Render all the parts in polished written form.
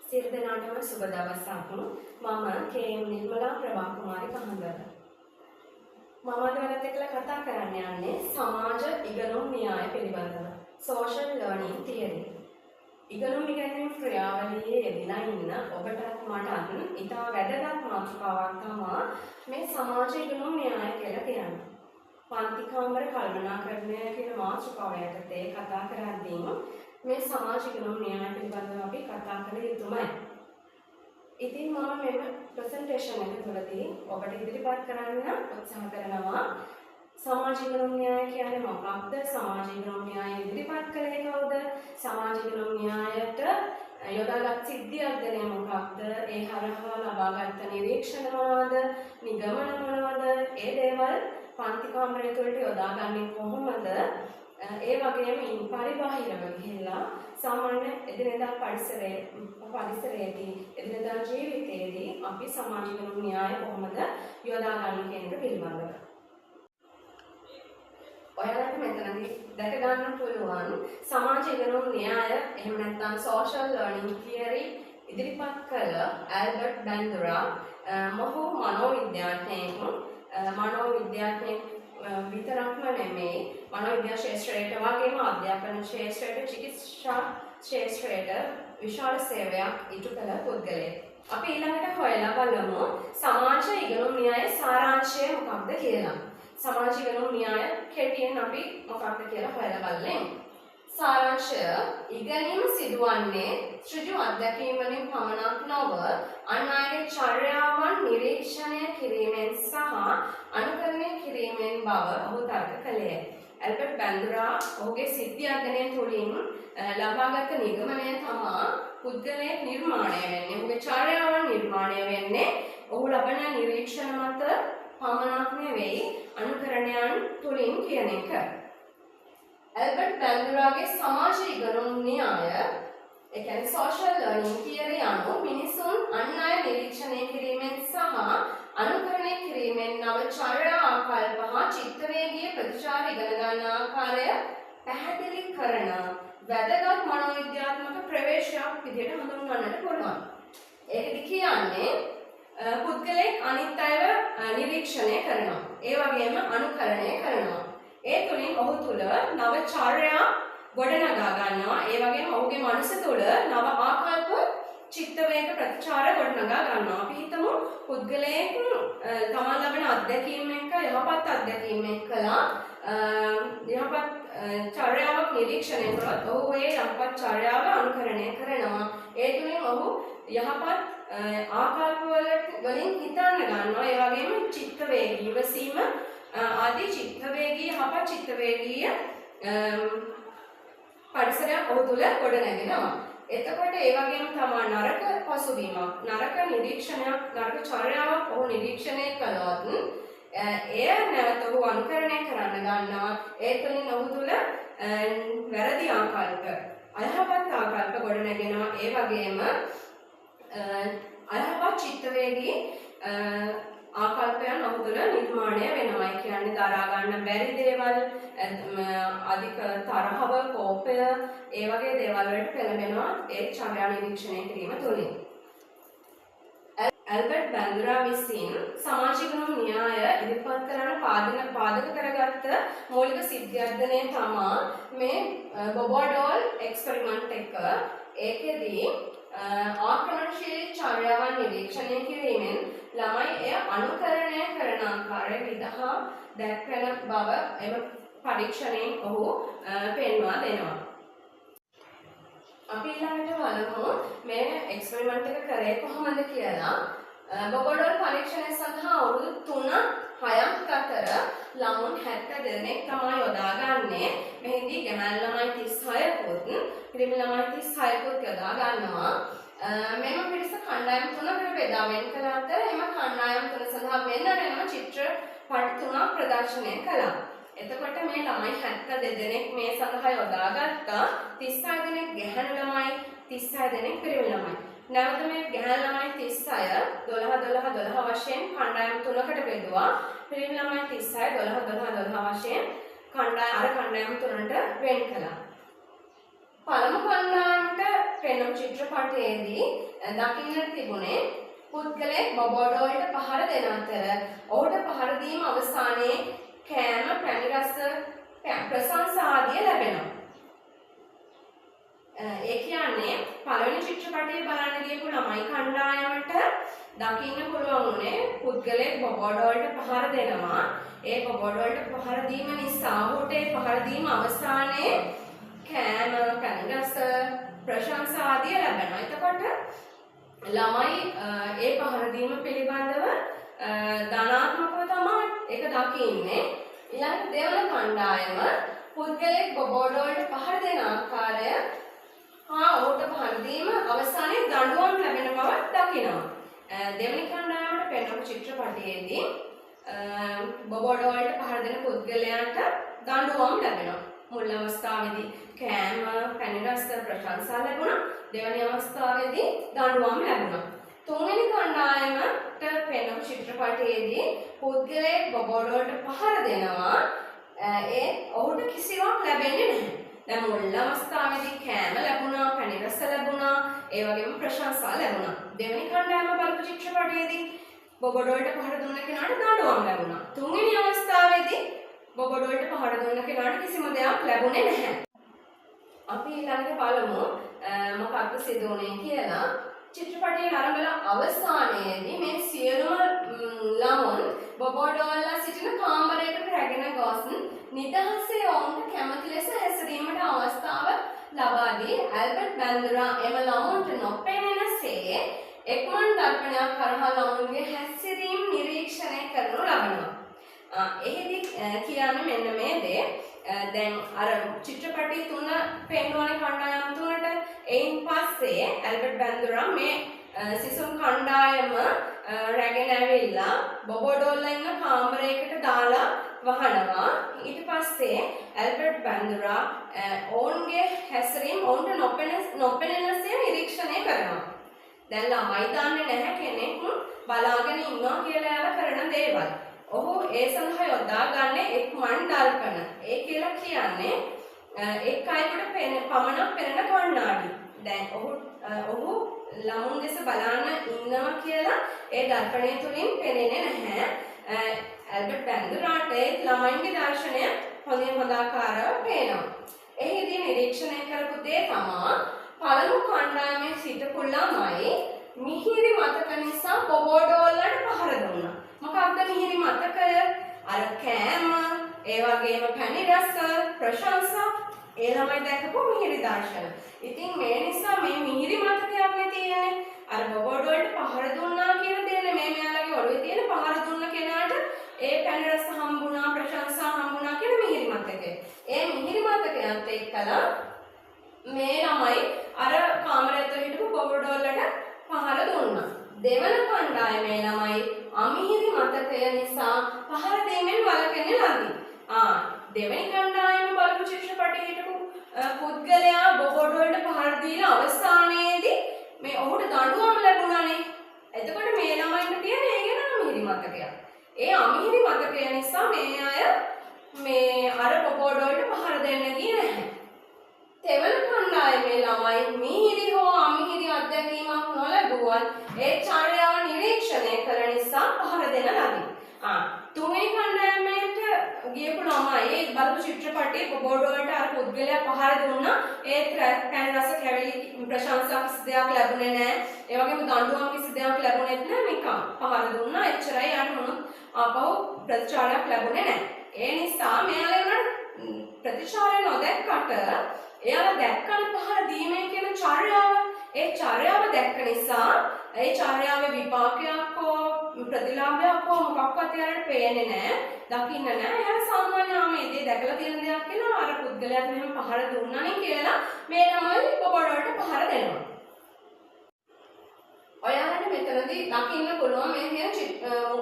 සියලු දෙනාටම සුබ දවසක්. මම කේ.එම්. නිර්මලා ප්‍රභා කුමාරි කහඳර. මම අද ඔයාලත් එක්කලා කතා කරන්න යන්නේ සමාජ ඉගෙනුම් න්‍යාය පිළිබඳව. Social Learning Theory. ඉගෙනුම් ඉගෙනීම් ක්‍රියාවලියේ යෙදලා ඉන්න ඔබටත් මටත් ඉතා වැදගත් මාතෘකාවක් තමයි මේ සමාජ ඉගෙනුම් න්‍යාය කියලා කියන්නේ. පන්ති කාමර කල්පනාකරණය කියන මාතෘකාව යටතේ කතා කරද්දී මේ සමාජ ඉගෙනුම් න්‍යාය පිළිබඳව අපි කතා කළ යුතුමයි. ඉතින් මම මෙම ප්‍රසන්ටේෂන් එක තුළදී ඔබට ඉදිරිපත් කරන්න උත්සාහ කරනවා සමාජ ඉගෙනුම් න්‍යාය කියන්නේ මොකක්ද? සමාජ ඉගෙනුම් න්‍යාය ඉදිරිපත් කළේ කවුද? සමාජ ඉගෙනුම් න්‍යායට යොදාගත් සිද්ධියක්ද මොකක්ද? ඒ හරහා ලබාගත් නිරීක්ෂණ මොනවාද? නිගමන මොනවාද? ඒ දේවල් පන්ති කාමරය තුළට යොදාගන්නේ කොහොමද? ඒ වගේම ඉන් පරිබාහිරව ගිහිල්ලා සාමාන්‍ය එදිනෙදා පරිසරයේදී එදිනෙදා ජීවිතයේදී අපි සමාජ ඉගෙනුම් න්‍යාය කොහොමද යොදාගන්නේ කියන එක පිළිබඳව. ඔයාලට මෙතනදී දැක ගන්න පුළුවන් සමාජ ඉගෙනුම් න්‍යාය එහෙම නැත්නම් social learning theory ඉදිරිපත් කළ ඇල්බර්ට් බැන්දුරා මොහු මනෝවිද්‍යාඥයෙක් විතරක්ම නෙමෙයි මනෝවිද්‍යා ශාස්ත්‍රයට වගේම අධ්‍යාපන ශාස්ත්‍රයට චිකිත්සා ශාස්ත්‍රයට විශාල සේවයක් ඉටු කළ පුද්ගලයෙක්. අපි ඊළඟට හොයලා බලමු සමාජ ඉගෙනුම් න්‍යාය සාරාංශය මොකක්ද කියලා. සමාජ ඉගෙනුම් න්‍යාය කෙටියෙන් අපි මොකක්ද කියලා හොයලා බලමු. සාරාංශය ඉගෙනීම සිදුවන්නේ ඍජු අත්දැකීම් වලින් පමණක් නොව අන් අයගේ චර්යාවන් නිරීක්ෂණය කිරීමෙන් සහ අනුකරණය කිරීමෙන් බව ඔහු තර්ක කළේ. ඇල්බර්ට් බැන්දුරා ඔහුගේ සිද්ධි අධ්‍යයනය තුළින් ලබාගත් නිගමනය තමයි පුද්ගලයෙක් නිර්මාණය වෙන්නේ. ඔහුගේ චර්යාවන් නිර්මාණය වෙන්නේ ඔහු ලබන නිරීක්ෂණ මත පමණක් නෙවෙයි අනුකරණයන් තුළින් කියන එක. ඇල්බර්ට් බැන්දුරාගේ සමාජ ඉගෙනුම් න්‍යාය ඒ කියන්නේ social learning theory අනුව මිනිසුන් අන් අය නිරීක්ෂණය කිරීමෙන් සහ අනුකරණය කිරීමෙන් නව චර්යා ආකල්ප හා චිත්තවේගීය ප්‍රතිචාර ඉගෙන ගන්න ආකාරය පැහැදිලි කරන වැදගත් මනෝවිද්‍යාත්මක ප්‍රවේශයක් විදිහට හඳුන්වන්නට පුළුවන්. ඒකද කියන්නේ පුද්ගලයෙක් අනිත් අයව නිරීක්ෂණය කරනවා. ඒ වගේම අනුකරණය කරනවා. ඒ තුලින් ඔහු තුල නව චර්යා ගොඩනගා ගන්නවා. ඒ වගේම ඔහුගේ මනස තුල නව ආකල්ප චිත්ත වේග ප්‍රතිචාර ගොඩනගා ගන්නවා. අපි හිතමු පුද්ගලයෙක් තමන් ලබන අත්දැකීම් එක්ක යහපත් අත්දැකීම් එක්කලා යහපත් චර්යාවක් නිරීක්ෂණය කරොත් ඔහු ඒ යහපත් චර්යාව අනුකරණය කරනවා. ඒ තුලින් ඔහු යහපත් ආකල්ප වලින් හිතන්න ගන්නවා. ඒ වගේම චිත්ත වේගී ඉවසීම ආදී චිත්තවේගීය යහපත් චිත්තවේගීය පරිසරයක් ඔහු තුළ ගොඩනැගෙනවා. එතකොට ඒ වගේම තමයි නරක පසුබිමක් නරක නිරීක්ෂණයක් නරක චර්යාවක් ඔහු නිරීක්ෂණය කළොත් එය නැවත ඔහු අනුකරණය කරන්න ගන්නවා. ඒ තුළින් ඔහු තුළ වැරදි ආකල්ප අයහපත් ආකල්ප ගොඩනැගෙනවා. ඒ වගේම අයහපත් චිත්තවේගී ආකල්පයන් ඔහු තුළ නිර්මාණය වෙනවා. ඒ කියන්නේ දරා ගන්න බැරි දේවල්, අධික තරහව, කෝපය, ඒ වගේ දේවල් වලට පෙළඹෙනවා ඒ චර්යා නිරීක්ෂණය කිරීම තුළින්. ඇල්බර්ට් බැන්දුරා විසින් සමාජ ඉගෙනුම් න්‍යාය ඉදිරිපත් කරන පාදක කරගත්ත මූලික සිද්ධාන්තය තමයි මේ බොබෝඩෝල් එක්ස්පෙරිමන්ට් එක. ඒකෙදී ආක්‍රමණශීලී චර්යාවන් නිරීක්ෂණය කිරීමෙන් ළමයි එය අනුකරණය කරන ආකාරය විදහා දැක්වෙන බව එම පරීක්ෂණයෙන් ඔහු පෙන්වා දෙනවා. අපි ඊළඟට බලමු මේ එක්ස්පෙරිමන්ට් එක කරේ කොහොමද කියලා. බොබෝඩෝල් පරීක්ෂණය සඳහා අවුරුදු 3-6ක් අතර ළමුන් 70 දෙනෙක් තමයි යොදාගන්නේ. මෙහිදී ගැහැණු ළමයි 36කුත් පිරිමි ළමයි 36කුත් යොදා ගන්නවා. මෙම පිරිස කණ්ඩායම් 3කට බෙදා වෙන් කළ අතර එම කණ්ඩායම් 3 සඳහා වෙන චිත්‍රපට 3ක් ප්‍රදර්ශනය කළා. එතකොට මේ ළමයි 72 දෙනෙක් මේ සඳහා යොදාගත්තා. 36 දෙනෙක් ගැහැණු ළමයි 36 දෙනෙක් පිරිමි ළමයි. නැවත මේ ගැහැණු ළමයි 36 12 වශයෙන් කණ්ඩායම් 3කට බෙදුවා. පිරිමි ළමයි 36 12 වශයෙන් කණ්ඩායම් 3ට වෙන් කළා. පළමු කණ්ඩායමට පෙනුම් චිත්‍රපටයේදී දකින්නට තිබුණේ පුද්ගලයෙක් බොබෝඩෝල්ට පහර දෙන අතර ඔහුට පහර දීම අවසානයේ කෑම, පැණි රස, ප්‍රශංසා ආදිය ලැබෙනවා. ඒ කියන්නේ පළවෙනි චිත්‍රපටයේ බලන්න ගියපු ළමයි කණ්ඩායමට දකින්න පුළුවන් උනේ පුද්ගලයෙක් බොබෝඩෝල්ට පහර දෙනවා. ඒ බොබෝඩෝල්ට පහර දීම නිසා ඔහුට ඒ පහර දීම අවසානයේ කෑම, පැණි රස, ප්‍රශංසා ආදිය ලැබෙනවා. එතකොට ළමයි ඒ පහර දීම පිළිබඳව ධනාත්මකව තමයි ඒක දකින්නේ. ඊළඟ දෙවන කණ්ඩායම පුද්ගලයෙක් බොබෝඩෝල්ට පහර දෙන ආකාරය ඔහුට පහර දීම අවසානයේ දඬුවම් ලැබෙන බව දකිනවා. දෙවනි කණ්ඩායමට පෙනුණු චිත්‍රපටයේදී බොබෝඩෝල්ට පහර දෙන පුද්ගලයාට දඬුවම් ලැබෙනවා. මුල් අවස්ථාවේදී කෑම, පැණි රස, ප්‍රශංසා ලැබුණා. දෙවැනි අවස්ථාවේදී දඬුවම් ලැබුණා. තුන්වෙනි කණ්ඩායමට පෙනුණු චිත්‍රපටයේදී පුද්ගලයෙක් බොබෝඩෝල්ට පහර දෙනවා. ඔහුට කිසිවක් ලැබෙන්නේ නැහැ. දැන් මුල් අවස්ථාවේදී කෑම ලැබුණා, පැණි රස ලැබුණා, ඒ වගේම ප්‍රශංසා ලැබුණා. දෙවැනි කණ්ඩායම බලපු චිත්‍රපටයේදී බොබෝඩෝල්ට පහර දුන්න කෙනාට දඬුවම් ලැබුණා. තුන්වෙනි අවස්ථාවේදී බොබෝඩෝල්ට පහර දුන්න කෙනාට කිසිම දෙයක් ලැබුණේ නැහැ. අපි ඊළඟට බලමු මොකක්ද සිදු වුනේ කියලා. චිත්‍රපටයේ ආරම්භල අවසානයේදී මේ සියලුම ළමුන් බොබෝඩෝල්ලා සිටින කාමරයකට රැගෙන ගොස් නිදහසේ ඔවුන්ට කැමති ලෙස හැසිරීමට අවස්ථාව ලබා දී ඇල්බර්ට් බැන්දුරා එම ළමුන්ට නොපෙනෙනසේ එක්මන් දර්පණයක් කරහා ළමුන්ගේ හැසිරීම නිරීක්ෂණය කරනු ලබනවා. එහෙදි කියන්නේ මෙන්න මේ දේ. දැන් අර චිත්‍රපටි තුන පෙන්වන කණ්ඩායම් තුනට එයින් පස්සේ ඇල්බර්ට් බැන්දුරා මේ සිසුන් කණ්ඩායම රැගෙන ඇවිල්ලා බොබෝඩෝල්ලා ඉන්න කාමරයකට දාලා වහනවා. ඊට පස්සේ ඇල්බර්ට් බැන්දුරා ඔවුන්ගේ හැසිරීම ඔවුන්ට නොපෙනෙනසේ නිරීක්ෂණය කරනවා. දැන් ළමයි දන්නේ නැහැ කෙනෙක් බලාගෙන ඉන්නවා කියලා එයාලා කරන දේවල්. ඔහු ඒ සඳහා යොදාගන්නේ එක්මන් දර්පණ. ඒ කියලා කියන්නේ එක් අයෙකුට පමණක් පෙනෙන කණ්ණාඩි. දැන් ඔහු ළමුන් දෙස බලන්න ඉන්නවා කියලා ඒ දර්පණය තුලින් පෙනෙන්නේ නැහැ. ඇල්බර්ට් බැන්දුරාට ඒ ළමයින්ගේ දර්ශනය හොඳින් හොඳාකාරව පේනවා. එහිදී නිරීක්ෂණය කරපු දේ තමයි පළමු කණ්ඩායමේ සිටපු ළමයි මිහිරි මතක නිසා බොබෝඩෝල්ලට පහර දුන්නා. මොකක්ද මිහිරි මතකය? අර කෑම, ඒ වගේම පැණි රස, ප්‍රශංසා, ඒ ළමයි දැකපු මිහිරි දර්ශන. ඉතින් මේ නිසා මේ මිහිරි මතකයක් නේ තියෙන්නේ. අර බොබෝඩෝල්ට පහර දුන්නා කියන දේ මේ මෙයාලගේ ඔළුවේ තියෙන පහර දුන්න කෙනාට ඒ පැණි රස හම්බුණා, ප්‍රශංසා හම්බුණා කියන මිහිරි මතකය. ඒ මිහිරි මතකයත් එක්කලා මේ ළමයි අර කාමරයට හිටපු බොබෝඩෝල්ලට පහර දුන්නා. දෙවන කණ්ඩායමේ ළමයි අමිහිරි මතකය නිසා පහර දෙමින් වළකින්න ලදී. දෙවෙනි කණ්ඩායම බලපු චිත්‍රපටයේ හිටපු පුද්ගලයා බොබෝඩෝල්ට පහර දීලා අවසානයේදී මේ ඔහුට දඬුවම් ලැබුණානේ. එතකොට මේ ළමයින්ට තියෙන ඒ ගැන අමිහිරි මතකයක්. ඒ අමිහිරි මතකය නිසා මේ අය මේ අර බොබෝඩෝල්ට පහර දෙන්න ගියේ නැහැ. තෙවන කණ්ඩායමේ ළමයි මිහිරි හෝ අමිහිරි අත්දැකීමක් නොලැබුවත් ඒ චර්යාව නිරීක්ෂණය කළ නිසා පහර දෙන ලදී. තුන්වෙනි කණ්ඩායමට ගියපු ළමයි ඒ බලපු චිත්‍රපටයේ බොබෝඩෝල්ට අර පුද්ගලයා පහර දුන්නා. ඒත් පැණි රස කැවිලි ප්‍රශංසා කිසි දෙයක් ලැබුණේ නැහැ. ඒ වගේම දඬුවම් කිසි දෙයක් ලැබුණෙත් නැහැ. නිකන් පහර දුන්නා. එච්චරයි යාට මොනවත් ආපහු ප්‍රතිචාරයක් ලැබුණේ නැහැ. ඒ නිසා මෙයාලා ප්‍රතිචාරය නොදැක්කට එයාලා දැක්කනේ පහර දීමේ කියන චර්යාව. ඒ චර්යාව දැක්ක නිසා ඒ චර්යාවේ විපාකයක් හෝ ප්‍රතිලාභයක් හෝ මොකක්වත් එයාලට පේන්නේ නැහැ. දකින්න නැහැ. එයාලා සාමාන්‍යම මේ දේ දැකලා තියෙන දෙයක් කියලා අර පුද්ගලයාට මෙහෙම පහර දුන්නානේ කියලා මේ ළමයි බොබෝඩෝල්ට පහර දෙනවා. ඔයාලට මෙතනදී දකින්න පුළුවන් මේ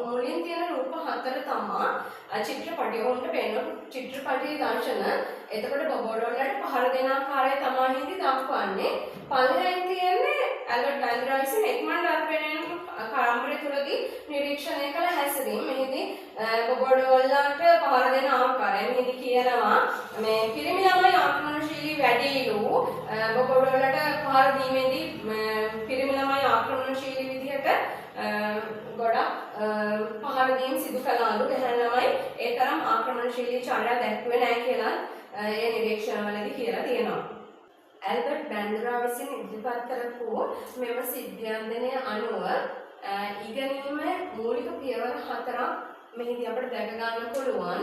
මුලින් තියෙන රූප හතර තමයි චිත්‍රපටය උන්ට පේන චිත්‍රපටයේ දර්ශන. එතකොට බොබෝඩෝල්ලට පහර දෙන ආකාරය තමයි හින්දි දක්වන්නේ. පළවෙනි තියෙන්නේ ඇල්බර්ට් බැන්ඩ්‍රා විසින් එක්මන් දර්පණයෙන් කාමරය තුලදී නිරීක්ෂණය කළ හැසිරීම. මෙහිදී බොබඩෝල්ලාට පහර දෙන ආකාරය මෙහිදී කියනවා මේ පිරිමි ළමයි ආක්‍රමණශීලී වැඩිලු බොබඩෝල්ලාට පහර දීමේදී පිරිමි ළමයි ආක්‍රමණශීලී විදිහට ගොඩක් පහර දීම් සිදු කළාලු. ගැහැණු ළමයි ඒ තරම් ආක්‍රමණශීලී චර්යා දැක්ුවේ නැහැ කියලා ඒ නිරීක්ෂණවලදී කියලා තියෙනවා. ඇල්බර්ට් බැන්ඩ්‍රා විසින් ඉදිරිපත් කරපු මෙම සිද්ධාන්තනය අනුව ඉගෙනීමේ මූලික පියවර 4ක් මෙහිදී අපිට දැක ගන්න පුළුවන්.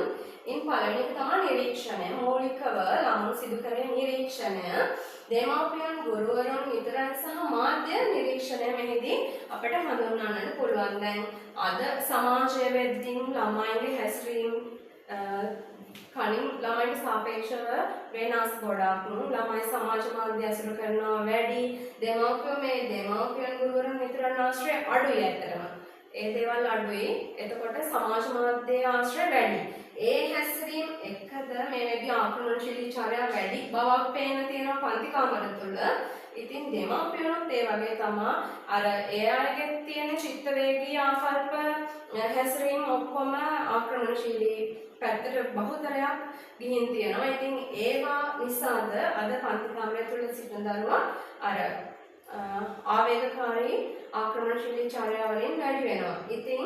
ඉන් පළවෙනි එක තමයි නිරීක්ෂණය. මූලිකව ළමුන් සිදු කරන නිරීක්ෂණය. දෙමාපියන් ගුරුවරුන් විතරක් සහ මාධ්‍ය නිරීක්ෂණය මෙහිදී අපිට හඳුන්වන්නට පුළුවන්. දැන් අද සමාජයේ වෙද්දී ළමයින්ගේ හැසිරීම කලින් ළමයින්ට සාපේක්ෂව වෙනස් ගොඩක්. ළමයි සමාජ මාධ්‍ය ඇසුරු කරනවා වැඩි. දෙමාපියන් ගුරුවරුන් විතරක් ආශ්‍රය අඩුයි ඇත්තටම. ඒ දේවල් අඩුයි. එතකොට සමාජ මාධ්‍ය ආශ්‍රය වැඩි. ඒ හැසිරීම එකද මේ වෙද්දී ආක්‍රමණශීලී චර්යා වැඩි බවක් පේන තියෙනවා පන්ති කාමර තුල. ඉතින් දෙමාපියන්ත් ඒ වගේ තමයි අර ඒ අයගේ තියෙන චිත්ත වේගී ආකල්ප හැසිරීම ඔක්කොම ආක්‍රමණශීලී පැත්තට බහුතරයක් ගිහින් තියෙනවා. ඉතින් ඒවා නිසාද අද පන්ති කාමරය තුල සිටින දරුවා අර ආවේගකාරී ආක්‍රමණශීලී චර්යාවලින් වැඩි වෙනවා. ඉතින්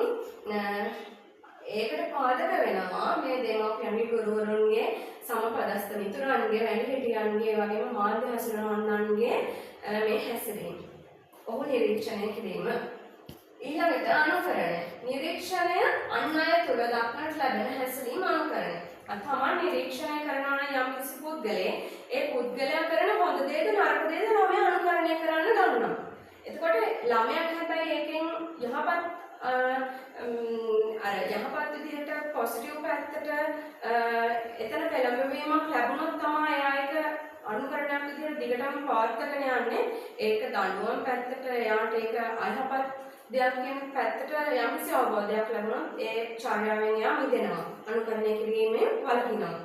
ඒකට පාදක වෙනවා මේ දෙමාපියන්ගේ ගුරුවරුන්ගේ සමපදස්ත මිතුරන්ගේ වැඩිහිටියන්ගේ වගේම මාධ්‍ය හසුරවන්නන්ගේ මේ හැසිරීම. ඔහු නිරීක්ෂණය කිරීම. ඊළඟට අනුකරණය. නිරීක්ෂණය අන් අය තුළ දක්නට ලැබෙන හැසිරීම අනුකරණය. තමන් නිරීක්ෂණය කරනවා නම් යම් කිසි පුද්ගලයෙක් ඒ පුද්ගලයා කරන හොඳ දේද නරක දේද ළමයා අනුකරණය කරන්න ගන්නවා. එතකොට ළමයාට හැබැයි ඒකෙන් යහපත් විදිහට පොසිටිව් පැත්තට එතන පෙළඹවීමක් ලැබුණොත් තමයි එයා ඒක අනුකරණයක් විදිහට දිගටම පවත්වාගෙන යන්නේ. ඒක දඬුවම් පැත්තට එයාට ඒක අයහපත් දෙයක් කියන පැත්තට යම්කිසි අවබෝධයක් ලැබුණොත් ඒ චර්යාවෙන් එයා මිදෙනවා. අනුකරණය කිරීමෙන් වළකිනවා.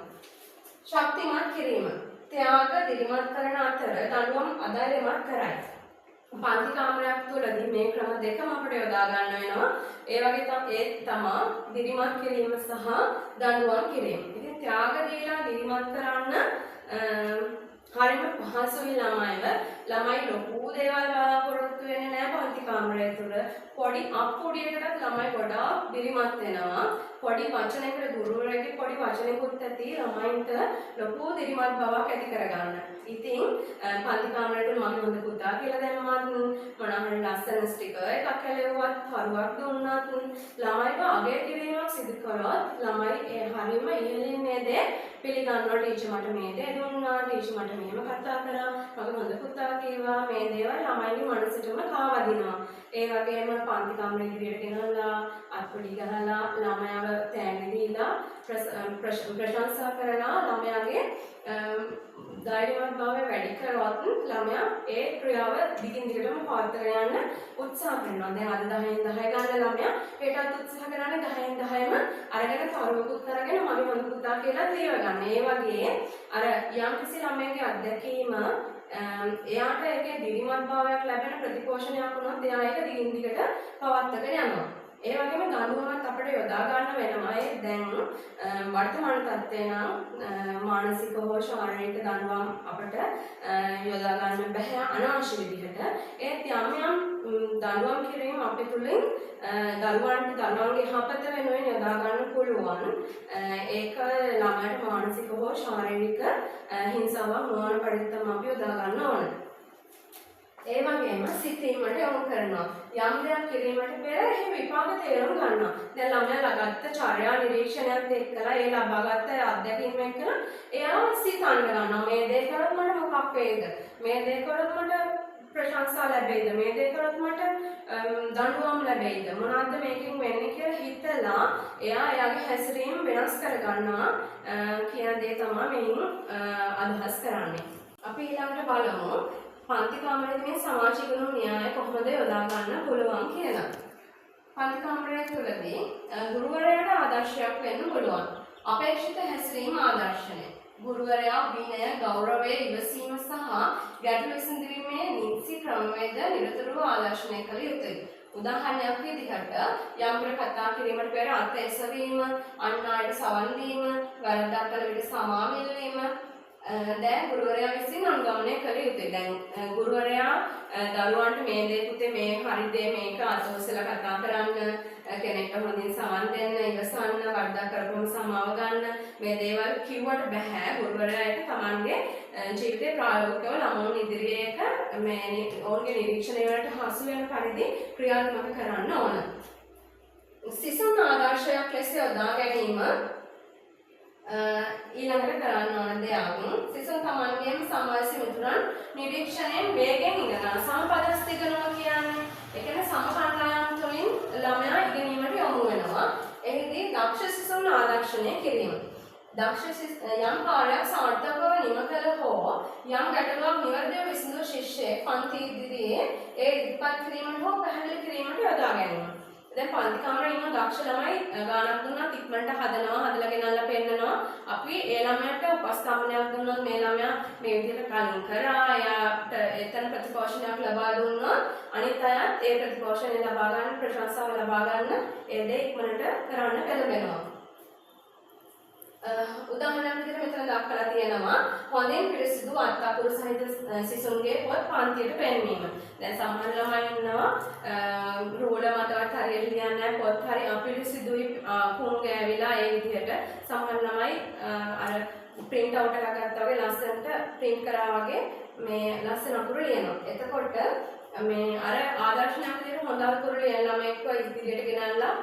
ශක්තිමත් කිරීම. ත්‍යාග දිරිමත් කරන අතර දඬුවම් අදාළමත් කරයි. පන්ති කාමරයක් තුළදී මේ ක්‍රම දෙකම අපිට යොදා ගන්න වෙනවා. ඒ වගේ තමයි දිරිමත් කිරීම සහ දඬුවම් කිරීම. ඉතින් ත්‍යාග දීලා දිරිමත් කරන්න හරිම පහසුයි ළමයිව. ළමයි ලොකු දේවල් බලාපොරොත්තු වෙන්නේ නැහැ පන්ති කාමරය තුළ. පොඩි අප්පුඩියකටත් ළමයි ගොඩාක් දිරිමත් වෙනවා. පොඩි වචනයකට ගුරුවරයෙක්ගේ පොඩි වචනයකුත් ඇති ළමයින්ට ලොකු දිරිමත් බවක් ඇති කරගන්න. ඉතින් පන්ති කාමරය තුළ මම හොඳ පුතා කියලා දැම්මත් මොනවාහරි ලස්සන ස්ටිකර් එකක් ඇලෙව්වත් හරුවක් දුන්නත් ළමයිව අගය කිරීමක් සිදු කළොත් ළමයි ඒ හරියම ඉහළින් මේ දේ පිළිගන්නවා. ටීචර් මට මේ දේ දුන්නා, ටීචර් මට මෙහෙම කතා කරා, මගේ හොඳ පුතා කිව්වා. මේ දේවල් ළමයිගේ මනසටම කාවදිනවා. ඒ වගේම පන්ති කාමරේ ඉදිරියට ගෙනල්ලා අත්පොඩි ගහලා ළමයාව තෑගි දීලා ප්‍රශංසා කරලා ළමයාගේ ධෛර්යවත් භාවය වැඩි කරවත් ළමයා ඒ ක්‍රියාව දිගින් දිගටම පවත්වාගෙන යන්න උත්සාහ කරනවා. දැන් අද 10න් 10 ගන්න ළමයා හෙටත් උත්සාහ කරන්නේ 10න් 10ම අරගෙන තරුවකුත් අරගෙන මගේ හොඳ පුතා කියලා ලියව ගන්න. ඒ වගේ අර යම්කිසි ළමයාගේ අත්දැකීම එයාට ඒකේ දිරිමත් භාවයක් ලැබෙන ප්‍රතිපෝෂණයක් වුණොත් එයා ඒක දිගින් දිගට පවත්වාගෙන යනවා. ඒ වගේම දඬුවමත් අපිට යොදා ගන්න වෙනවා. දැන් වර්තමාන තත්ත්වය නම් මානසික හෝ ශාරීරික දඬුවම් අපිට යොදා ගන්න බැහැ අනවශ්‍ය විදිහට. ඒත් යම් දඬුවම් කිරීම අපේ තුලින් දරුවන්ගේ යහපත වෙනුවෙන් යොදා ගන්න පුළුවන්. ඒක ළමයට මානසික හෝ ශාරීරික හිංසාවක් නොවන පරිද්දම අපි යොදා ගන්න ඕන. ඒ වගේම සිතීමට යොමු කරනවා. යම් දෙයක් කිරීමට පෙර එහි විපාක තේරුම් ගන්නවා. දැන් ළමයා ලබාගත් චර්යා නිරීක්ෂණයත් එක්කලා ඒ ලබාගත් අත්දැකීම් එක්කලා එයා සිතන්න ගන්නවා. මේ දේ කරොත් මට මොකක් වේද? මේ දේ කරොත් මට ප්‍රශංසා ලැබෙයිද? මේ දේ කරොත් මට දඬුවම් ලැබෙයිද? මොනවද මේකෙන් වෙන්නේ කියලා හිතලා එයා එයාගේ හැසිරීම වෙනස් කර ගන්නවා කියන දේ තමයි මෙයින් අදහස් කරන්නේ. අපි ඊළඟට බලමු පන්ති කාමරයේ මේ සමාජිකණු න්‍යාය කොහොමද යොදා ගන්න පුළුවන් කියලා. පන්ති කාමරය තුළදී ගුරුවරයාට ආදර්ශයක් වෙන්න පුළුවන්. අපේක්ෂිත හැසිරීම ආදර්ශනය. ගුරුවරයා විනය, ගෞරවය, ඉවසීම සහ ගැටළු විසඳීමේ නිසි ක්‍රමවේද නිරතුරුව ආදර්ශනය කළ යුතුයි. උදාහරණයක් විදිහට යම්කට කතා කිරීමට පෙර අර්ථ එසවීම, අන් අයට සවන් දීම, වැරද්දක් කළ විට සමාව ඉල්ලීම දැන් ගුරුවරයා විසින් අනුගමනය කළ යුතුයි. දැන් ගුරුවරයා දරුවන්ට මේ දේ පුතේ මේ හරි දේ මේක අතවසලා කතා කරන්න, කෙනෙක්ට හොඳින් සවන් දෙන්න, ඉවසන්න, වරදක් කරපුවම සමාව ගන්න මේ දේවල් කිව්වට බෑ. ගුරුවරයාට තමන්ගේ ජීවිතේ ප්‍රායෝගිකව ළමුන් ඉදිරියේක මේ ඔවුන්ගේ නිරීක්ෂණය වලට හසු වෙන පරිදි ක්‍රියාත්මක කරන්න ඕන. සිසුන් ආදර්ශයක් ලෙස යොදා ගැනීම ඊළඟට කරන්න ඕන දෙයක්. සිසුන් තමන්ගේම සමාජ මිතුරන් නිරීක්ෂණයෙන් වේගෙන් ඉගෙන සමපදස්තිකනවා කියන්නේ ඒ කියන්නේ සමකණ්ඩායම් තුළින් ළමයා ඉගෙනීමට යොමු වෙනවා. එහිදී දක්ෂ සිසුන් ආදර්ශනය කිරීම. දක්ෂ යම් කාර්යයක් සාර්ථකව නිම කළ හෝ යම් ගැටලුවක් නිවැරදිව විසඳු ශිෂ්‍යයෙක් පන්ති ඉදිරියේ ඒ ඉදිරිපත් කිරීමට හෝ පැහැදිලි කිරීමට යොදා ගැනීම. දැන් පන්ති කාමරේ ඉන්න දක්ෂ ළමයි ගානක් දුන්නා ඉක්මනට හදනවා, හදලා ගෙනල්ලා පෙන්නනවා. අපි ඒ ළමයාට උපස්ථාපනයක් දුන්නොත් මේ ළමයා මේ විදිහට කලින් කරා, එයාට එතන ප්‍රතිපෝෂණයක් ලබා දුන්නොත් අනිත් අයත් ඒ ප්‍රතිපෝෂණය ලබා ගන්න, ප්‍රශංසාව ලබා ගන්න ඒ දේ ඉක්මනට කරන්න පෙළඹෙනවා. උදාහරණයක් විදිහට මෙතන දක්වලා තියෙනවා හොඳින් පිරිසිදු අත්අකුරු සහිත සිසුන්ගේ පොත් පන්තියට පෙන්වීම. දැන් සමහර ළමයි ඉන්නවා රූල මතවත් හරියට ලියන්නේ නැහැ, පොත් හරි අපිරිසිදුයි, කුණු ගෑවිලා ඒ විදිහට සමහර ළමයි අර print out එකක් ගත්තා වගේ ලස්සනට print කරා වගේ මේ ලස්සන අකුරු ලියනවා. එතකොට මේ අර ආදර්ශනයක් විදිහට හොඳ අකුරු ලියන ළමයෙක්ව ඉදිරියට ගෙනල්ලා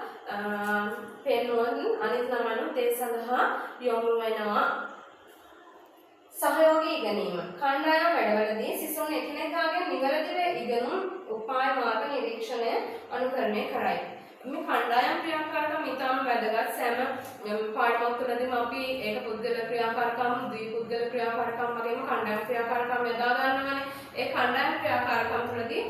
පෙන්වන අනිත් ළමයිනුත් ඒ සඳහා යොමු වෙනවා. සහයෝගී ඉගෙනීම. කණ්ඩායම් වැඩවලදී සිසුන් එකිනෙකාගෙන් නිවැරදිව ඉගෙනුම් උපාය මාර්ග නිරීක්ෂණය අනුකරණය කරයි. මේ කණ්ඩායම් ක්‍රියාකාරකම් ඉතාම වැදගත්. සෑම පාඩමක් තුළදීම අපි ඒක පුද්ගල ක්‍රියාකාරකම්, ද්විපුද්ගල ක්‍රියාකාරකම් වගේම කණ්ඩායම් ක්‍රියාකාරකම් යොදා ගන්නවානේ. ඒ කණ්ඩායම් ක්‍රියාකාරකම් තුළදී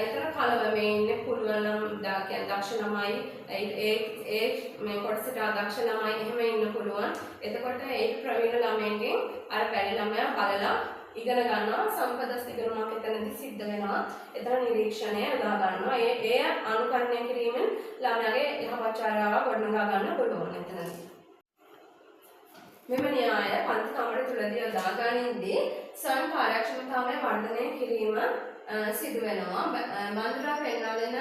එතන කලවමේ ඉන්නේ පුළුවන් නම් දක්ෂ ළමයි, ඒ මේ කොටසට දක්ෂ ළමයි එහෙම ඉන්න පුළුවන්. එතකොට ඒ ප්‍රවීණ ළමයින්ගෙන් අර බැරි ළමයා බලලා ඉගෙන ගන්නවා. සම්පදස්තිකරුණක් එතනදී සිද්ධ වෙනවා. එතන නිරීක්ෂණය යොදා ගන්නවා. ඒ අනුකරණය කිරීමෙන් ළමයාගේ යහපත් චර්යාව ගොඩනගා ගන්න පුළුවන් එතනදී. මෙම න්‍යාය පන්ති කාමරය තුළදී යොදා ගනිද්දී ස්වයං කාර්යක්ෂමතාවය වර්ධනය කිරීම සිදු වෙනවා. බඳුරා පෙන්වා දෙන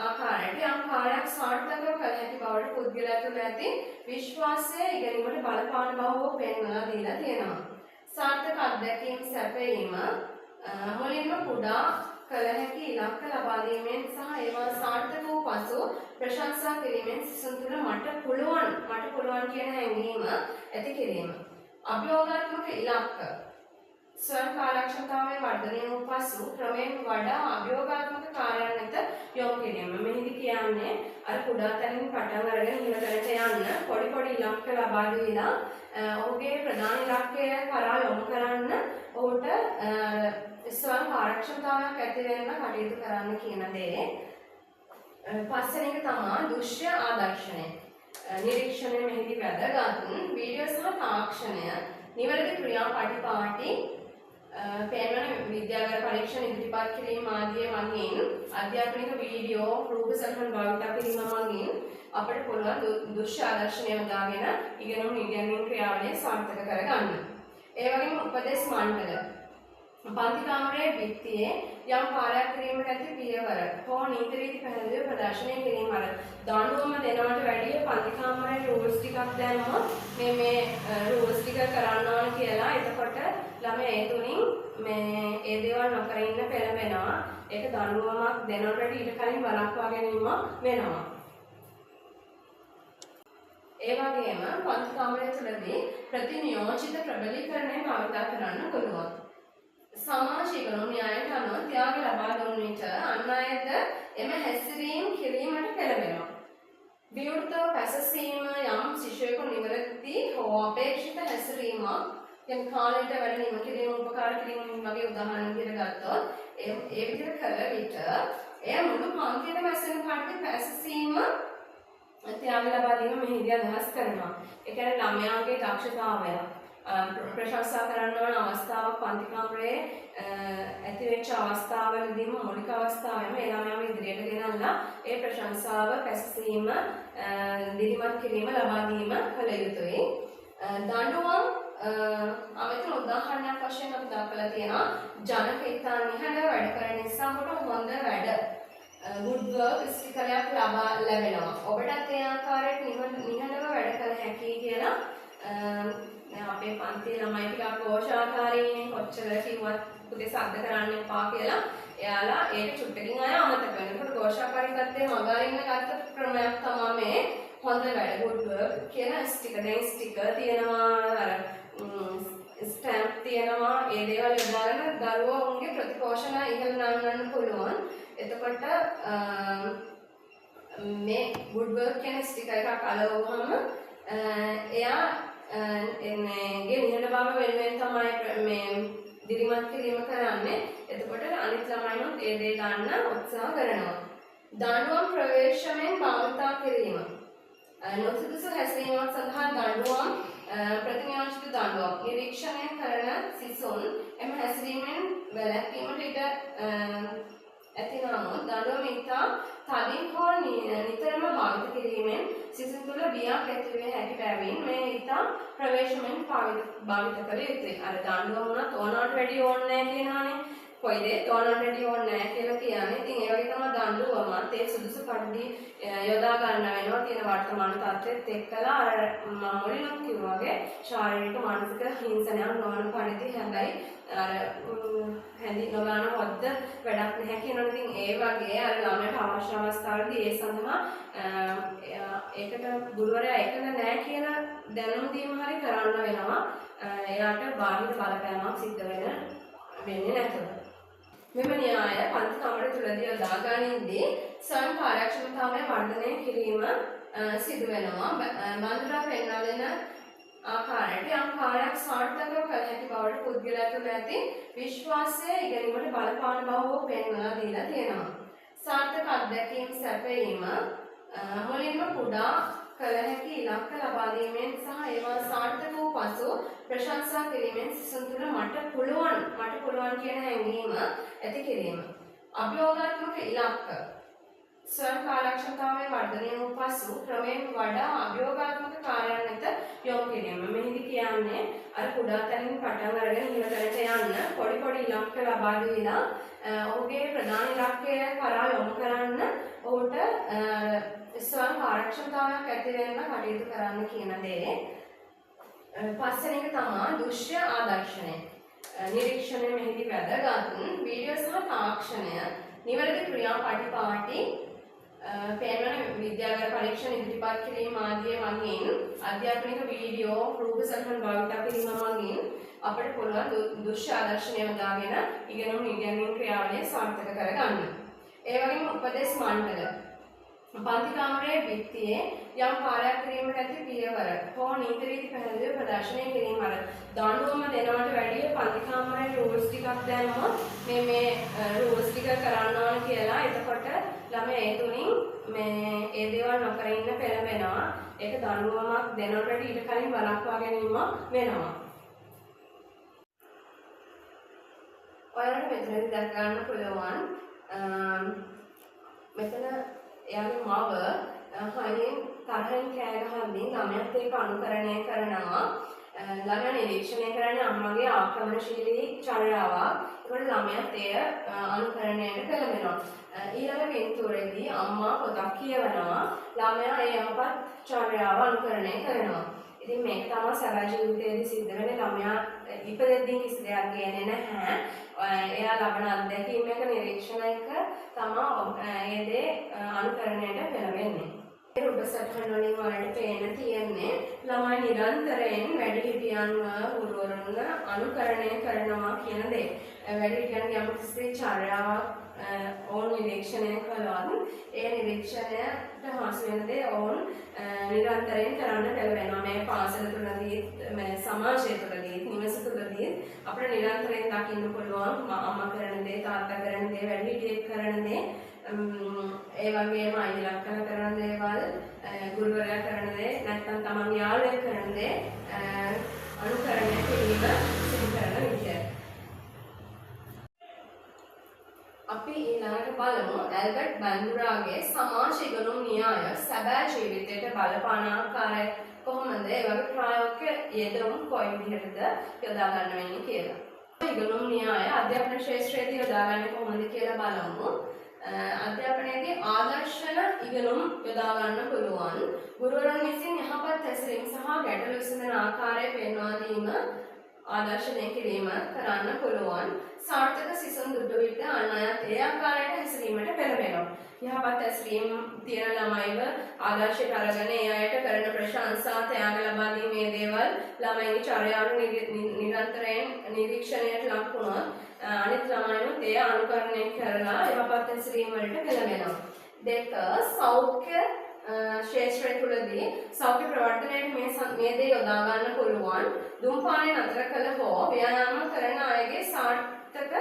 ආකාරයට යම් කාර්යයක් සාර්ථකව කළ හැකි බවට පුද්ගලයා තුළ ඇති විශ්වාසය ඉගෙනීමට බලපාන බව හෝ පෙන්වලා දීලා තියෙනවා. සාර්ථක අත්දැකීම් සැපයීම මුලින්ම කුඩා කළ හැකි ඉලක්ක ලබා දීමෙන් සහ ඒවා සාර්ථක වූ පසු ප්‍රශංසා කිරීමෙන් සිසුන් තුළ මට පුළුවන් කියන හැඟීම ඇති කිරීම. අභියෝගාත්මක ඉලක්ක ස්වයං කාර්යක්ෂමතාවයේ වර්ධනය වූ පසු ක්‍රමයෙන් වඩා අභියෝගාත්මක කාර්යයන් වෙත යොමු කිරීම. මෙහිදී කියන්නේ අර කුඩා තැනින් පටන් අරගෙන ඉහළට යන්න පොඩි ඉලක්ක ලබා දීලා ඔහුගේ ප්‍රධාන ඉලක්කය කරා යොමු කරන්න ඔහුට ස්වයං කාර්යක්ෂමතාවයක් ඇති වෙන්න කටයුතු කරන්න කියන දේ. පස්වෙනි එක තමයි දෘශ්‍ය ආදර්ශනය. නිරීක්ෂණය මෙහිදී වැදගත්. වීඩියෝ සහ තාක්ෂණය නිවැරදි ක්‍රියාපටිපාටි පෙන්වන විද්‍යාගාර පරීක්ෂණ ඉදිරිපත් කිරීම ආදී වගේම අධ්‍යාපනික වීඩියෝ රූප සටහන් භාවිත කිරීම වගේම අපිට පුළුවන් දෘශ්‍ය ආදර්ශනය යොදාගෙන ඉගෙනුම් ඉගෙනීම් ක්‍රියාවලිය සාර්ථක කරගන්න. ඒ වගේම උපදේශ මණ්ඩල පන්ති කාමරයේ විත්තියේ යම් කාර්යයක් කිරීමට ඇති පියවර හෝ නීති රීති පැහැදිලිව ප්‍රදර්ශනය කිරීම. අර දඬුවම දෙනවට වැඩිය පන්ති කාමරයේ රූල්ස් ටිකක් දැම්මොත් මේ රූල්ස් ටික කරන්න ඕන කියලා එතකොට ළමයා ඒ තුලින් මේ ඒ දේවල් නොකර ඉන්න පෙළඹෙනවා. ඒක දඬුවමක් දෙනවට ඊට කලින් වළක්වා ගැනීමක් වෙනවා. ඒ වගේම පන්ති කාමරය තුළදී ප්‍රතිනියෝජිත ප්‍රබලීකරණය භාවිත කරන්න පුළුවන්. සමාජ ඉගෙනුම් න්‍යායට අනුව ත්‍යාග ලබා දුන් විට අන් අයද එම හැසිරීම් කිරීමට පෙළඹෙනවා. විවෘතව පැසසීම යම් ශිෂ්‍යයෙකු නිවැරදි හෝ අපේක්ෂිත හැසිරීමක් දැන් කාලයට වැඩ නිම කිරීම උපකාර කිරීම වගේ උදාහරණ විදිහට ගත්තොත් ඒ විදිහට කළ විට එය මුළු පන්තියේම ඇසෙන කට්ටිය පැසසීම ත්‍යාග ලබා දීම මෙහිදී අදහස් කරනවා. ඒ කියන්නේ ළමයාගේ දක්ෂතාවය ප්‍රශංසා කරන්න ඕන අවස්ථාවක් පන්ති කාමරයේ ඇතිවෙච්ච අවස්ථාවලදීම මූලික අවස්ථාවෙම ඒ ළමයාම ඉදිරියට ගෙනල්ලා ඒ ප්‍රශංසාව පැසසීම දිරිමත් කිරීම ලබා දීම කළ යුතුයි. දඬුවම් අමතර උදාහරණයක් වශයෙන් අපි දක්වලා තියෙනවා ජනක ඉතා නිහඬ වැඩ කරන නිසා ඔබට හොඳ වැඩ good work ස්ටිකරයක් ලැබෙනවා. ඔබටත් ඒ ආකාරයට නිහඬව වැඩ කළ හැකියි කියලා දැන් අපේ පන්තියේ ළමයි ටිකක් ഘോഷාකාරයෙන් කොච්චර කිව්වත් පුතේ සද්ද කරන්න එපා කියලා එයාලා ඒක චුට්ටකින් අය අමතක වෙනවා. ඒකට ഘോഷාකාරී තත්ත්වයේ මගහරින්න ගත්ත ක්‍රමයක් තමයි මේ හොඳ වැඩ good work කියලා ස්ටිකර් තියෙනවා අර ස්ටැම්ප් තියෙනවා ඒ දේවල් යොදාගෙන දරුවෝ උන්ගේ ප්‍රතිපෝෂණ ඉහළ නංවන්න පුළුවන්. එතකොට මේ good work කියන ස්ටිකර් එකක් අලවුවම එයා එන්නේ නිහඬ බව වෙනුවෙන් තමයි මේ දිරිමත් කිරීම කරන්නේ. එතකොට අනිත් ළමයිනුත් ඒ දේ ගන්න උත්සාහ කරනවා. දඬුවම් ප්‍රවේශමෙන් භාවිතා කිරීම නොසුදුසු හැසිරීමක් සඳහා දඬුවම් ප්‍රතිනියෝජිත දඬුවම් නිරීක්ෂණය කරන සිසුන් එම හැසිරීමෙන් වැළැක්වීමට ඉඩ ඇති නමුත් දඬුවම ඉතා තදින් හෝ නිතරම භාවිත කිරීමෙන් සිසුන් තුළ බියක් ඇති විය හැකි බැවින් මේ ඉතා ප්‍රවේශමෙන් භාවිත කළ යුතුයි. අර දඬුවම උනත් ඕනකට වැඩි ඕනේ නැහැ කියනවානේ. කොයි දේ ඕනකට වැඩි ඕනේ නැහැ කියලා කියන්නේ. ඉතින් ඒ වගේ තමයි දඬුවමත් ඒ සුදුසු පරිදි යොදා ගන්න වෙනවා තියෙන වර්තමාන තත්ත්වෙත් එක්කලා අර මම මුලින්ම කිව්වා වගේ ශාරීරික මානසික හිංසනයක් නොවන පරිදි හැබැයි අර හැඳි නොගාන හොද්ද වැඩක් නැහැ කියනවා. ඉතින් ඒ වගේ අර ළමයට අවශ්‍ය අවස්ථාවලදී ඒ සඳහා ඒකට ගුරුවරයා එකඟ නැහැ කියලා දැනුම් දීම හරි කරන්න වෙනවා. එයාට බාහිර බලපෑමක් සිද්ධ වෙන්නේ නැතුව. මෙම න්‍යාය පන්ති කාමරය තුළදී යොදා ගනිද්දී ස්වයං කාර්යක්ෂමතාවය වර්ධනය කිරීම සිදු වෙනවා. බඳුරා පෙන්වා දෙන ආකාරයට යම් කාර්යයක් සාර්ථකව කළ හැකි බවට පුද්ගලයා තුළ ඇති විශ්වාසය ඉගෙනීමට බලපාන බව හෝ පෙන්වලා දීලා තියෙනවා. සාර්ථක අත්දැකීම් සැපයීම මුලින්ම කුඩා කළ හැකි ඉලක්ක ලබා දීමෙන් සහ ඒවා සාර්ථක වූ පසු ප්‍රශංසා කිරීමෙන් සිසුන් තුළ මට පුළුවන් කියන හැඟීම ඇති කිරීම. අභියෝගාත්මක ඉලක්ක ස්වයං කාර්යක්ෂමතාවයේ වර්ධනය වූ පසු ක්‍රමයෙන් වඩා අභියෝගාත්මක කාර්යයන් වෙත යොමු කිරීම. මෙහිදී කියන්නේ අර කුඩා තැනින් පටන් අරගෙන ඉහළ තැනට යන්න පොඩි ඉලක්ක ලබා දීලා ඔහුගේ ප්‍රධාන ඉලක්කය කරා යොමු කරන්න ඔහුට ස්වයං කාර්යක්ෂමතාවයක් ඇති වෙන්න කටයුතු කරන්න කියන දේ. පස්වෙනි එක තමයි දෘශ්‍ය ආදර්ශනය. නිරීක්ෂණය මෙහිදී වැදගත්. වීඩියෝ සහ තාක්ෂණය නිවැරදි ක්‍රියාපටිපාටි පෙන්වන විද්‍යාගාර පරීක්ෂණ ඉදිරිපත් කිරීම ආදී වගේම අධ්‍යාපනික වීඩියෝ රූප සටහන් භාවිත කිරීම වගේම අපිට පුළුවන් දෘශ්‍ය ආදර්ශනය යොදාගෙන ඉගෙනීම් ක්‍රියාවලිය සාර්ථක කරගන්න. ඒ වගේම උපදේශ මණ්ඩල පන්ති කාමරයේ විත්තියේ යම් කාර්යයක් කිරීමට ඇති පියවර හෝ නීති රීති පැහැදිලිව ප්‍රදර්ශනය කිරීම. අර දඬුවම දෙනවට වැඩිය පන්ති කාමරයේ රූල්ස් ටිකක් දැම්මොත් මේ රූල්ස් ටික කරන්න ඕන කියලා එතකොට ළමයා ඒ තුලින් ඒ දේවල් නොකර ඉන්න පෙළඹෙනවා. ඒක දඬුවමක් දෙනවට වැඩිය ඊට කලින් වළක්වා ගැනීමක් වෙනවා. ඔයාලට මෙතනදී දැක ගන්න පුළුවන් මෙතන එයාගේ මව හයියෙන් තරහින් කෑ ගහද්දී ළමයාත් ඒක අනුකරණය කරනවා. ළමයා නිරීක්ෂණය කරන්නේ අම්මගේ ආක්‍රමණශීලී චර්යාවක්. ඒකට ළමයාත් එය අනුකරණයට පෙළඹෙනවා. ඊළඟ පින්තූරේදී අම්මා පොතක් කියවනවා. ළමයා ඒ යහපත් චර්යාව අනුකරණය කරනවා. ඉතින් මේක තමයි සරල ජීවිතයේදී සිද්ධ වෙන්නේ. ළමයා ඉපදෙද්දී කිසි දෙයක් ගේන්නේ නැහැ. එයා ලබන අත්දැකීම් එක නිරීක්ෂණය තමයි ඒ දේ අනුකරණයට පෙළඹෙන්නේ. ඒ රූප සටහන් වලින් වලට පේන තියෙන්නේ ළමයි නිරන්තරයෙන් වැඩිහිටියන්ව ගුරුවරුන්ව අනුකරණය කරනවා කියන දේ. වැඩිහිටියන්ගේ යම් කිසි චර්යාවක් ඕන් නිරීක්ෂණය කළොත් ඒ නිරීක්ෂණයට හසු වෙන දේ ඕන් නිරන්තරයෙන් කරන්න පෙළඹෙනවා. මේ පාසල තුළදී මේ සමාජය තුළදී නිවස තුළදී අපිට නිරන්තරයෙන් දකින්න පුළුවන් අම්මා කරන දේ, තාත්තා කරන දේ, වැඩිහිටියෙක් කරන දේ, ඒ වගේම අයිලා කරන දේවල්, ගුරුවරයා කරන දේ, නැත්නම් තමන් යාළුවෙක් කරන දේ අනුකරණය කිරීම සිදු කරන විදිය. අපි ඊළඟට බලමු ඇල්බර්ට් බැන්ඩුරාගේ සමාජ ඉගෙනුම් න්‍යාය සැබෑ ජීවිතයට බලපාන ආකාරය කොහොමද ඒ වගේ ප්‍රායෝගික යෙදවුම් කොයි විදිහටද යොදා ගන්න වෙන්නේ කියලා. ඉගෙනුම් න්‍යාය අධ්‍යාපන ශාස්ත්‍රයේදී යොදාගන්නේ කොහොමද කියලා බලමු. අධ්‍යාපනයේදී ආදර්ශන ඉගෙනුම් යොදා ගන්න පුළුවන්. ගුරුවරුන් විසින් යහපත් හැසිරීම සහ ගැටලු විසඳන ආකාරය පෙන්වා දීම ආදර්ශනය කිරීම කරන්න පුළුවන්. සාර්ථක සිසුන් දුටු විට අන් අයත් ඒ ආකාරයට හැසිරීමට පෙළඹෙනවා. යහපත් හැසිරීම තියෙන ළමයිව ආදර්ශයට අරගෙන ඒ අයට කරන ප්‍රශංසා ත්‍යාග ලබා දීමේ දේවල් ළමයින්ගේ චර්යාව නිරන්තරයෙන් නිරීක්ෂණයට ලක් වුණොත් අනිත් ළමයිනුත් ඒ අනුකරණය කරලා යහපත් හැසිරීම වලට පෙළඹෙනවා. දෙක සෞඛ්‍ය ශාස්ත්‍රය තුළදී සෞඛ්‍ය ප්‍රවර්ධනයට මේ දේ යොදා ගන්න පුළුවන්. ධූමපානය නතර කළ හෝ ව්‍යායාම කරන අයගේ සාර්ථක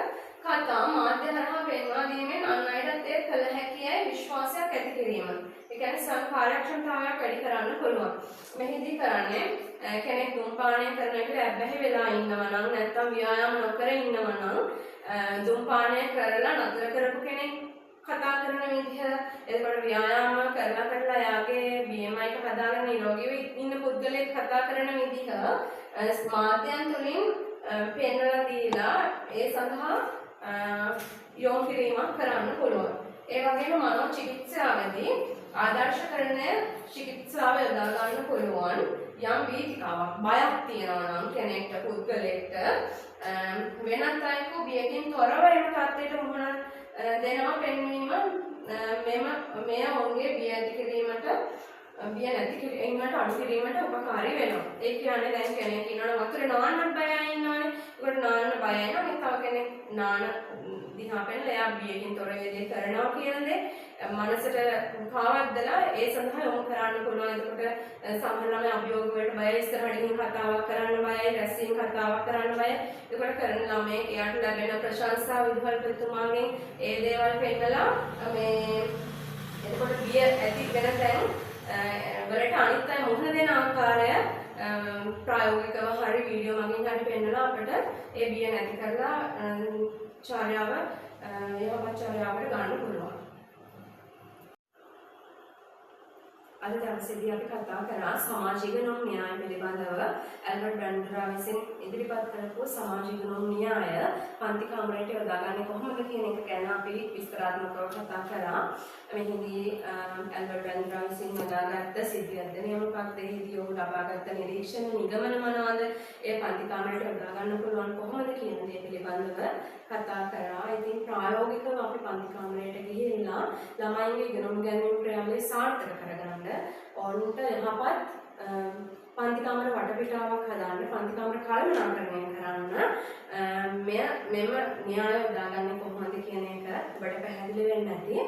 කතා මාධ්‍ය හරහා පෙන්වා දීමෙන් අන් අයටත් ඒ කළ හැකියි විශ්වාසයක් ඇති කිරීම. ඒ කියන්නේ සම කාර්යක්ෂමතාවයක් වැඩි කරන්න පුළුවන්. මෙහිදී කරන්නේ කෙනෙක් ධූමපානය කරන එකට ඇබ්බැහි වෙලා ඉන්නවා නම් නැත්නම් ව්‍යායාම නොකර ඉන්නවා නම් ධූමපානය කරලා නතර කරපු කෙනෙක් කතා කරන විදිහ, එතකොට ව්‍යායාම කරලා යාගේ BMI එක හදාගෙන නිරෝගීව ඉන්න පුද්ගලයෙක් කතා කරන විදිහ මාධ්‍යයන් තුලින් පෙන්වලා දීලා ඒ සඳහා යොමු කිරීමක් කරන්න පුළුවන්. ඒ වගේම මනෝ චිකිත්සාවේදී ආදර්ශකරණය චිකිත්සාව යොදා ගන්න පුළුවන්. යම් වීතිකාවක් බයක් තියෙනවා නම් කෙනෙක්ට පුද්ගලයෙක්ට වෙනත් අයෙකු බියකින් තොරව එන තත්ත්වයට මුහුණ දෙනවා පෙන්වීම මෙය ඔවුන්ගේ බිය ඇති කිරීමට බිය නැති කිරීමට අඩු කිරීමට උපකාරී වෙනවා. ඒ කියන්නේ දැන් කෙනෙක් ඉන්නවනම් වතුර නාන්න බයයි ඉන්නවනේ. ඒකට නාන්න බයයි නම් තව කෙනෙක් නාන දිහා පෙන්නලා එයා බියකින් තොර වේදී කරනවා කියන දේ මනසට පාවද්දලා ඒ සඳහා යොමු කරන්න පුළුවන්. එතකොට සමහර ළමයි අභියෝග වලට බයයි, ඉස්සරහට ගිහින් කතාවක් කරන්න බයයි, රැස්වීම කතාවක් කරන්න බයයි. ඒකට කරන ළමයි එයාට ලැබෙන ප්‍රශංසා විදුහල්පතිතුමාගෙන් ඒ දේවල් පෙන්නලා මේ එතකොට බිය ඇති වෙන තැන් වලට අනිත් අය මුහුණ දෙන ආකාරය ප්‍රායෝගිකව හරි වීඩියෝ මගින් හරි පෙන්නලා අපිට ඒ බිය නැති කරලා චර්යාව යහපත් චර්යාවට ගන්න පුළුවන්. අද දවසේදී අපි කතා කරා සමාජ ඉගෙනුම් න්‍යාය පිළිබඳව. ඇල්බර්ට් බැන්ඩුරා විසින් ඉදිරිපත් කරපු සමාජ ඉගෙනුම් න්‍යාය පන්ති කාමරයට යොදාගන්නේ කොහොමද කියන එක ගැන අපි විස්තරාත්මකව කතා කරා. මෙහිදී ඇල්බර්ට් බැන්ඩුරා විසින් යොදාගත්ත සිද්ධියක්ද නියමකක්ද, එහිදී ඔහු ලබාගත් නිරීක්ෂණ නිගමන මොනවාද, ඒ පන්ති කාමරයට යොදා ගන්න පුළුවන් කොහොමද කියන දේ පිළිබඳව කතා කරා. ඉතින් ප්‍රායෝගිකව අපි පන්ති කාමරයට ගිහිල්ලා ළමයින්ගේ ඉගෙනුම් ගැනීම ක්‍රියාවලිය සාර්ථක කරගන්න ඔවුන්ට යහපත් පන්ති කාමර වටපිටාවක් හදාන්න, පන්ති කාමර කළමනාකරණය කරන්න මෙම න්‍යාය යොදාගන්නේ කොහොමද කියන එක ඔබට පැහැදිලි වෙන්න ඇති.